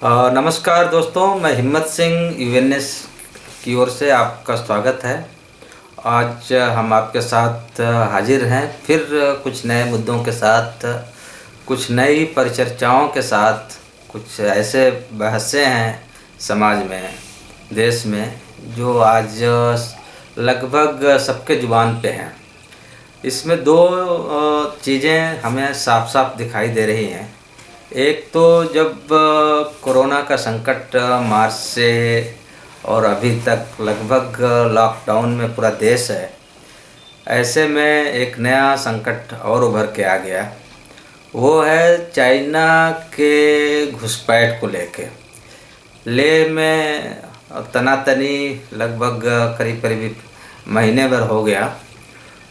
नमस्कार दोस्तों, मैं हिम्मत सिंह यूएनएस की ओर से आपका स्वागत है। आज हम आपके साथ हाजिर हैं फिर कुछ नए मुद्दों के साथ, कुछ नई परिचर्चाओं के साथ। कुछ ऐसे बहसें हैं समाज में, देश में, जो आज लगभग सबके ज़ुबान पे हैं। इसमें दो चीज़ें हमें साफ साफ दिखाई दे रही हैं। एक तो जब कोरोना का संकट मार्च से और अभी तक लगभग लॉकडाउन में पूरा देश है, ऐसे में एक नया संकट और उभर के आ गया। वो है चाइना के घुसपैठ को लेके। ले में तनातनी लगभग करीब करीब महीने भर हो गया।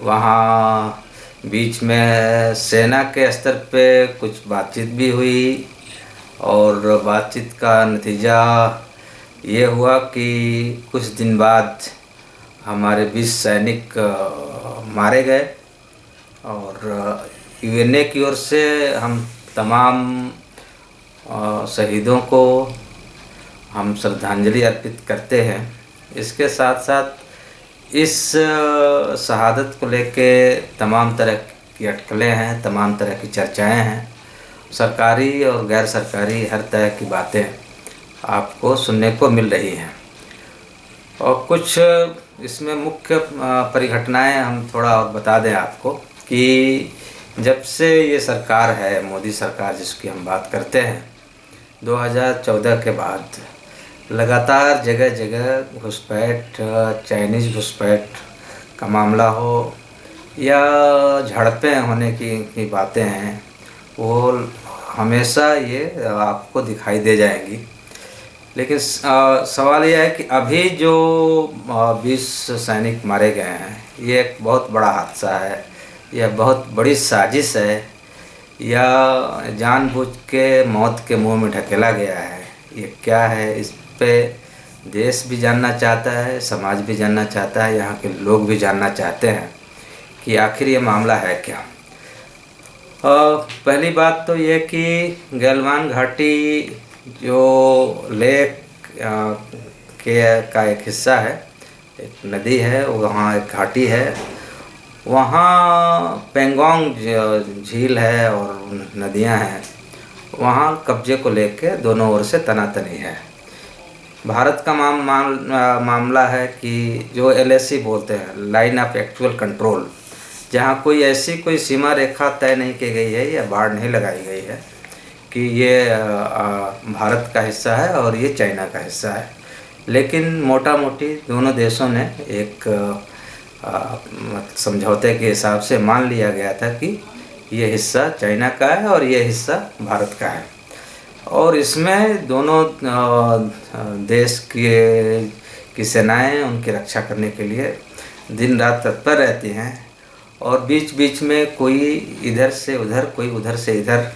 वहाँ बीच में सेना के स्तर पे कुछ बातचीत भी हुई और बातचीत का नतीजा ये हुआ कि कुछ दिन बाद हमारे 20 सैनिक मारे गए। और यूएनए की ओर से हम तमाम शहीदों को हम श्रद्धांजलि अर्पित करते हैं। इसके साथ साथ इस शहादत को लेके तमाम तरह की अटकलें हैं, तमाम तरह की चर्चाएं हैं। सरकारी और गैर सरकारी हर तरह की बातें आपको सुनने को मिल रही हैं। और कुछ इसमें मुख्य परिघटनाएं हम थोड़ा और बता दें आपको कि जब से ये सरकार है, मोदी सरकार जिसकी हम बात करते हैं, 2014 के बाद लगातार जगह जगह घुसपैठ, चाइनीज़ घुसपैठ का मामला हो या झड़पें होने की बातें हैं, वो हमेशा ये आपको दिखाई दे जाएंगी। लेकिन सवाल यह है कि अभी जो 20 सैनिक मारे गए हैं, ये एक बहुत बड़ा हादसा है, यह बहुत बड़ी साजिश है, या जानबूझ के मौत के मुंह में ढकेला गया है? ये क्या है? इस पे देश भी जानना चाहता है, समाज भी जानना चाहता है, यहाँ के लोग भी जानना चाहते हैं कि आखिर ये मामला है क्या। पहली बात तो ये कि गलवान घाटी जो लेक का एक हिस्सा है, एक नदी है, वहाँ एक घाटी है, वहाँ पेंगोंग झील है और नदियाँ हैं। वहाँ कब्जे को लेके दोनों ओर से तनातनी है। भारत का मामला है कि जो LAC बोलते हैं, लाइन ऑफ एक्चुअल कंट्रोल, जहाँ कोई ऐसी कोई सीमा रेखा तय नहीं की गई है या बाड़ नहीं लगाई गई है कि ये भारत का हिस्सा है और ये चाइना का हिस्सा है। लेकिन मोटा मोटी दोनों देशों ने एक समझौते के हिसाब से मान लिया गया था कि ये हिस्सा चाइना का है और ये हिस्सा भारत का है। और इसमें दोनों देश की सेनाएं उनकी रक्षा करने के लिए दिन रात तत्पर रहती हैं। और बीच बीच में कोई इधर से उधर, कोई उधर से इधर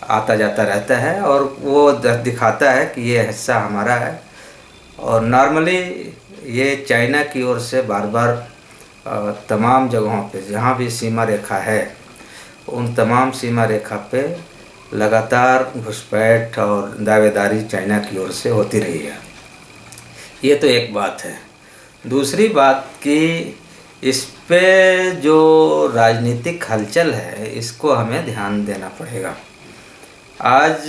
आता जाता रहता है और वो दिखाता है कि ये हिस्सा हमारा है। और नॉर्मली ये चाइना की ओर से बार बार तमाम जगहों पे जहाँ भी सीमा रेखा है, उन तमाम सीमा रेखा पे लगातार घुसपैठ और दावेदारी चाइना की ओर से होती रही है। ये तो एक बात है। दूसरी बात कि इस पे जो राजनीतिक हलचल है, इसको हमें ध्यान देना पड़ेगा। आज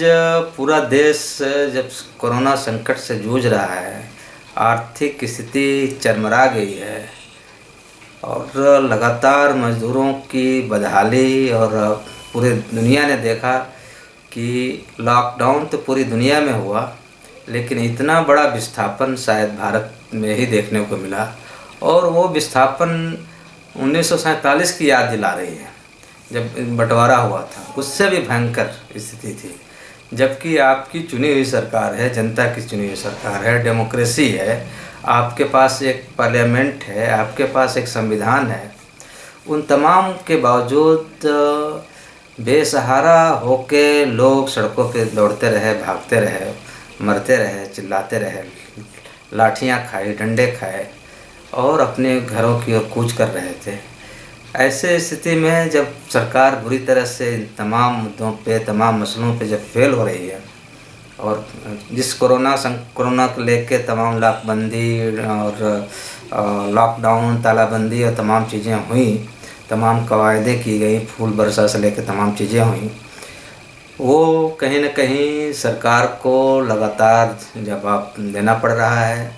पूरा देश जब कोरोना संकट से जूझ रहा है, आर्थिक स्थिति चरमरा गई है और लगातार मजदूरों की बदहाली, और पूरे दुनिया ने देखा कि लॉकडाउन तो पूरी दुनिया में हुआ, लेकिन इतना बड़ा विस्थापन शायद भारत में ही देखने को मिला। और वो विस्थापन 1947 की याद दिला रही है, जब बंटवारा हुआ था, उससे भी भयंकर स्थिति थी। जबकि आपकी चुनी हुई सरकार है, जनता की चुनी हुई सरकार है, डेमोक्रेसी है, आपके पास एक पार्लियामेंट है, आपके पास एक संविधान है, उन तमाम के बावजूद बेसहारा होके लोग सड़कों पे दौड़ते रहे, भागते रहे, मरते रहे, चिल्लाते रहे, लाठियाँ खाए, डंडे खाए और अपने घरों की ओर कूच कर रहे थे। ऐसे स्थिति में जब सरकार बुरी तरह से इन तमाम मुद्दों पे, तमाम मसलों पे जब फेल हो रही है, और जिस कोरोना को लेके तमाम लाकबंदी और लॉकडाउन, तालाबंदी और तमाम चीज़ें हुई, तमाम कवायदे की गई, फूल बरसा से लेकर तमाम चीज़ें हुई, वो कहीं न कहीं सरकार को लगातार जवाब देना पड़ रहा है।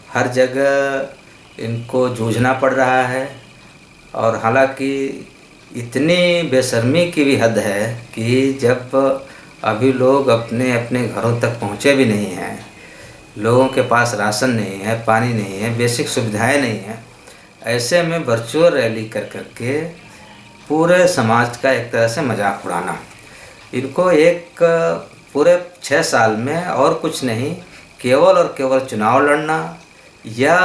हर जगह इनको जूझना पड़ रहा है। और हालांकि इतनी बेशर्मी की भी हद है कि जब अभी लोग अपने अपने घरों तक पहुँचे भी नहीं हैं, लोगों के पास राशन नहीं है, पानी नहीं है, बेसिक सुविधाएं नहीं हैं, ऐसे में वर्चुअल रैली कर के पूरे समाज का एक तरह से मजाक उड़ाना, इनको एक पूरे 6 साल में और कुछ नहीं, केवल और केवल चुनाव लड़ना या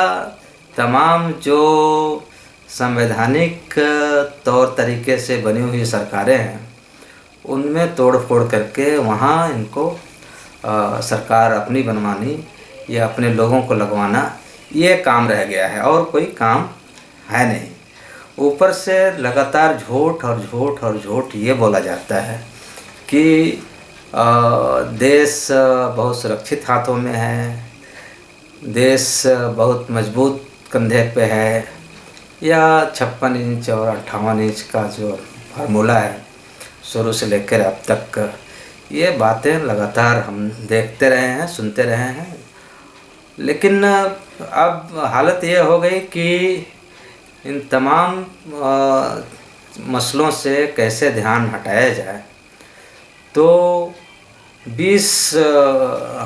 तमाम जो संवैधानिक तौर तरीके से बनी हुई सरकारें हैं उनमें तोड़ फोड़ करके वहाँ इनको सरकार अपनी बनवानी या अपने लोगों को लगवाना, ये काम रह गया है और कोई काम है नहीं। ऊपर से लगातार झूठ और झूठ और झूठ ये बोला जाता है कि देश बहुत सुरक्षित हाथों में है, देश बहुत मजबूत कंधे पे है, या 56 इंच और 58 इंच का जो फार्मूला है शुरू से लेकर अब तक, ये बातें लगातार हम देखते रहे हैं, सुनते रहे हैं। लेकिन अब हालत ये हो गई कि इन तमाम मसलों से कैसे ध्यान हटाया जाए। तो 20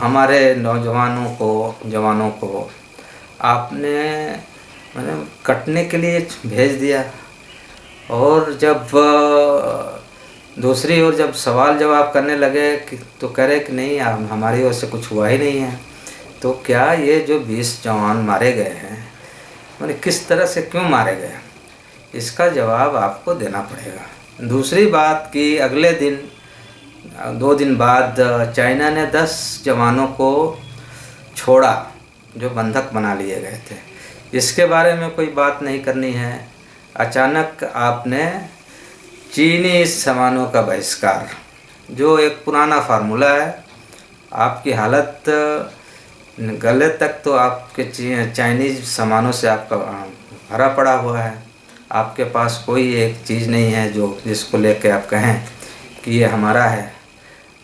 हमारे जवानों को आपने कटने के लिए भेज दिया, और जब दूसरी ओर जब सवाल जवाब करने लगे तो कह रहे कि नहीं, हमारी ओर से कुछ हुआ ही नहीं है। तो क्या ये जो 20 जवान मारे गए हैं, मैंने किस तरह से क्यों मारे गए, इसका जवाब आपको देना पड़ेगा। दूसरी बात कि अगले दिन 2 दिन बाद चाइना ने 10 जवानों को छोड़ा जो बंधक बना लिए गए थे। इसके बारे में कोई बात नहीं करनी है। अचानक आपने चीनी सामानों का बहिष्कार, जो एक पुराना फार्मूला है, आपकी हालत गले तक तो आपके चाइनीज़ सामानों से आपका भरा पड़ा हुआ है। आपके पास कोई एक चीज़ नहीं है जिसको लेकर आप कहें कि ये हमारा है।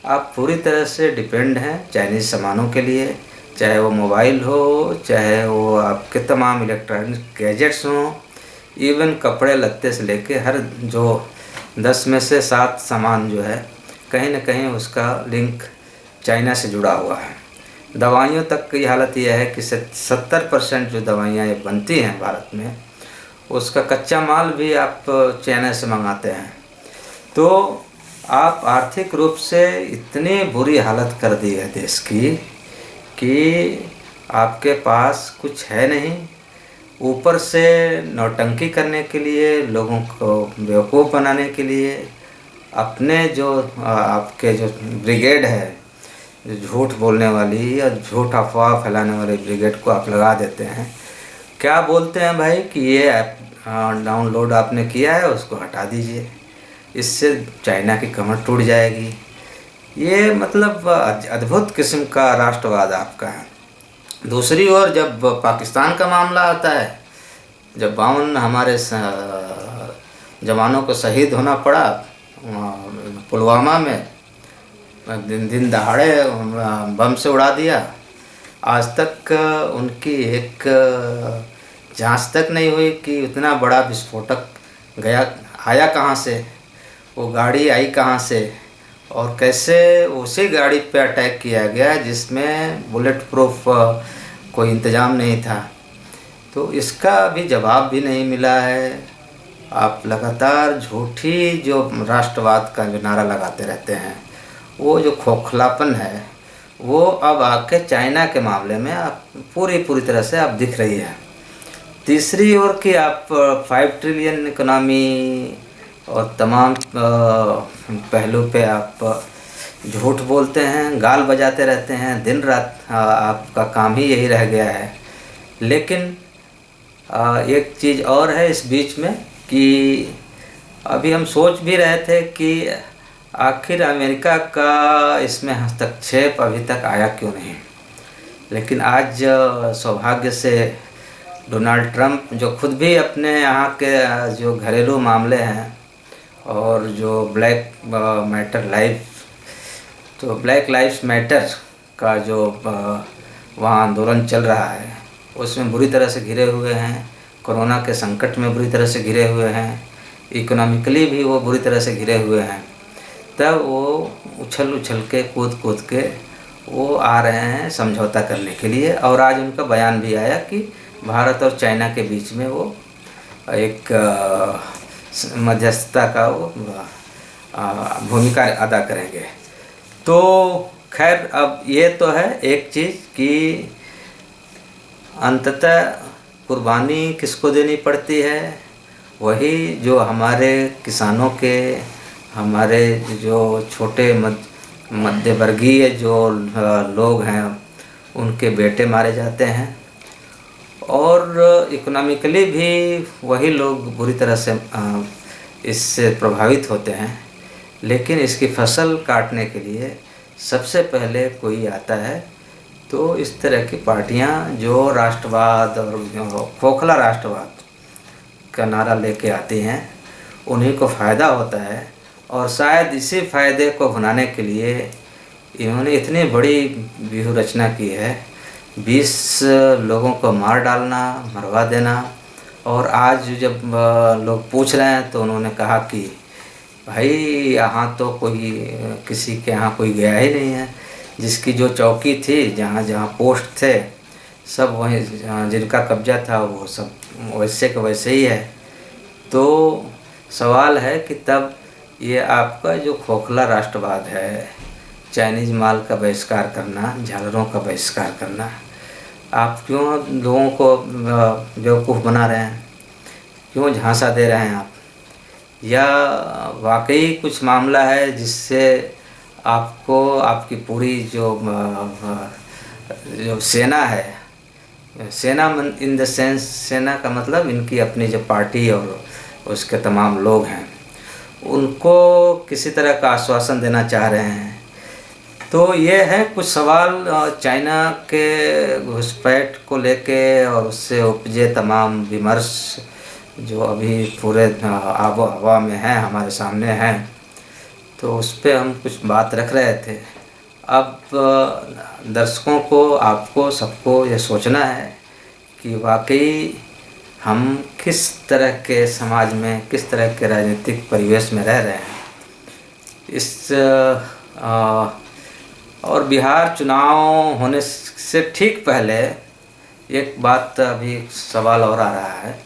आप पूरी तरह से डिपेंड हैं चाइनीज़ सामानों के लिए, चाहे वो मोबाइल हो, चाहे वो आपके तमाम इलेक्ट्रॉनिक गैजेट्स हों, इवन कपड़े लत्ते से लेके हर जो 10 में से 7 सामान जो है कहीं ना कहीं उसका लिंक चाइना से जुड़ा हुआ है। दवाइयों तक की हालत यह है कि 70% जो दवाइयाँ बनती हैं भारत में, उसका कच्चा माल भी आप चाइना से मंगाते हैं। तो आप आर्थिक रूप से इतनी बुरी हालत कर दी है देश की कि आपके पास कुछ है नहीं। ऊपर से नौटंकी करने के लिए, लोगों को बेवकूफ़ बनाने के लिए, अपने जो आपके जो ब्रिगेड है, जो झूठ बोलने वाली या झूठ अफवाह फैलाने वाली ब्रिगेड को आप लगा देते हैं। क्या बोलते हैं भाई कि ये ऐप डाउनलोड आपने किया है, उसको हटा दीजिए, इससे चाइना की कमर टूट जाएगी। ये मतलब अद्भुत किस्म का राष्ट्रवाद आपका है। दूसरी ओर जब पाकिस्तान का मामला आता है, जब 52 हमारे जवानों को शहीद होना पड़ा पुलवामा में, दिन दहाड़े बम से उड़ा दिया, आज तक उनकी एक जांच तक नहीं हुई कि इतना बड़ा विस्फोटक आया कहाँ से, वो गाड़ी आई कहाँ से, और कैसे उसी गाड़ी पे अटैक किया गया जिसमें बुलेट प्रूफ कोई इंतज़ाम नहीं था। तो इसका भी जवाब भी नहीं मिला है। आप लगातार झूठी जो राष्ट्रवाद का जो नारा लगाते रहते हैं, वो जो खोखलापन है वो अब आके चाइना के मामले में आप पूरी तरह से आप दिख रही है। तीसरी ओर कि आप 5 ट्रिलियन इकोनॉमी और तमाम पहलू पे आप झूठ बोलते हैं, गाल बजाते रहते हैं, दिन रात आपका काम ही यही रह गया है। लेकिन एक चीज़ और है इस बीच में कि अभी हम सोच भी रहे थे कि आखिर अमेरिका का इसमें हस्तक्षेप अभी तक आया क्यों नहीं। लेकिन आज सौभाग्य से डोनाल्ड ट्रंप, जो खुद भी अपने यहाँ के जो घरेलू मामले हैं और जो ब्लैक लाइव्स मैटर का जो वहाँ आंदोलन चल रहा है, उसमें बुरी तरह से घिरे हुए हैं, कोरोना के संकट में बुरी तरह से घिरे हुए हैं, इकोनॉमिकली भी वो बुरी तरह से घिरे हुए हैं, तब वो उछल के कूद के वो आ रहे हैं समझौता करने के लिए। और आज उनका बयान भी आया कि भारत और चाइना के बीच में वो एक मध्यस्थता का वो भूमिका अदा करेंगे। तो खैर, अब ये तो है एक चीज़ कि अंततः कुर्बानी किसको देनी पड़ती है, वही जो हमारे किसानों के, हमारे जो छोटे मध्य वर्गीय जो लोग हैं, उनके बेटे मारे जाते हैं, और इकोनॉमिकली भी वही लोग बुरी तरह से इससे प्रभावित होते हैं। लेकिन इसकी फसल काटने के लिए सबसे पहले कोई आता है तो इस तरह की पार्टियां जो राष्ट्रवाद और खोखला राष्ट्रवाद का नारा लेके आती हैं, उन्हीं को फ़ायदा होता है। और शायद इसी फ़ायदे को भुनाने के लिए इन्होंने इतनी बड़ी व्यूह रचना की है, 20 लोगों को मार डालना, मरवा देना। और आज जब लोग पूछ रहे हैं तो उन्होंने कहा कि भाई यहाँ तो कोई किसी के यहाँ कोई गया ही नहीं है, जिसकी जो चौकी थी, जहाँ पोस्ट थे, सब वहीं जिनका कब्जा था वो सब वैसे के वैसे ही है। तो सवाल है कि तब ये आपका जो खोखला राष्ट्रवाद है, चाइनीज़ माल का बहिष्कार करना, झालरों का बहिष्कार करना, आप क्यों लोगों को बेवकूफ़ बना रहे हैं, क्यों झांसा दे रहे हैं आप? या वाकई कुछ मामला है जिससे आपको आपकी पूरी जो सेना है, सेना इन द सेंस, सेना का मतलब इनकी अपनी जो पार्टी और उसके तमाम लोग हैं, उनको किसी तरह का आश्वासन देना चाह रहे हैं। तो ये है कुछ सवाल चाइना के घुसपैठ को लेके और उससे उपजे तमाम विमर्श जो अभी पूरे आबो हवा में हैं, हमारे सामने हैं। तो उस पर हम कुछ बात रख रहे थे। अब दर्शकों को, आपको, सबको ये सोचना है कि वाकई हम किस तरह के समाज में, किस तरह के राजनीतिक परिवेश में रह रहे हैं। इस और बिहार चुनाव होने से ठीक पहले एक बात, अभी सवाल और आ रहा है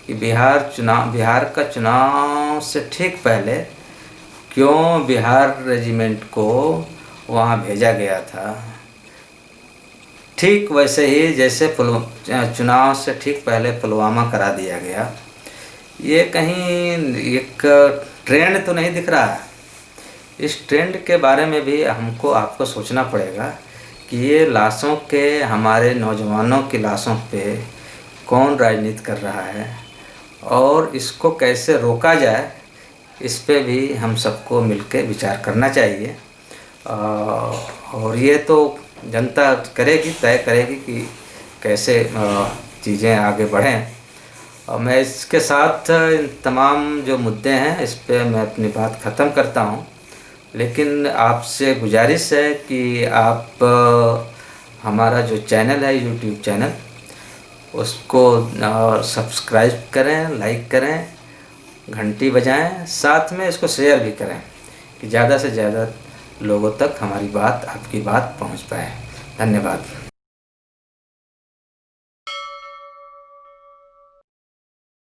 कि बिहार का चुनाव से ठीक पहले क्यों बिहार रेजिमेंट को वहाँ भेजा गया था। ठीक वैसे ही जैसे चुनाव से ठीक पहले पुलवामा करा दिया गया। ये कहीं एक ट्रेंड तो नहीं दिख रहा है। इस ट्रेंड के बारे में भी हमको, आपको सोचना पड़ेगा कि ये लाशों के, हमारे नौजवानों की लाशों पे कौन राजनीति कर रहा है और इसको कैसे रोका जाए, इस पे भी हम सबको मिलकर विचार करना चाहिए। और ये तो जनता करेगी, तय करेगी कि कैसे चीज़ें आगे बढ़ें। और मैं इसके साथ इन तमाम जो मुद्दे हैं इस पे मैं अपनी बात ख़त्म करता हूँ। लेकिन आपसे गुजारिश है कि आप हमारा जो चैनल है, यूट्यूब चैनल, उसको सब्सक्राइब करें, लाइक करें, घंटी बजाएं, साथ में इसको शेयर भी करें कि ज़्यादा से ज़्यादा लोगों तक हमारी बात, आपकी बात पहुंच पाए। धन्यवाद।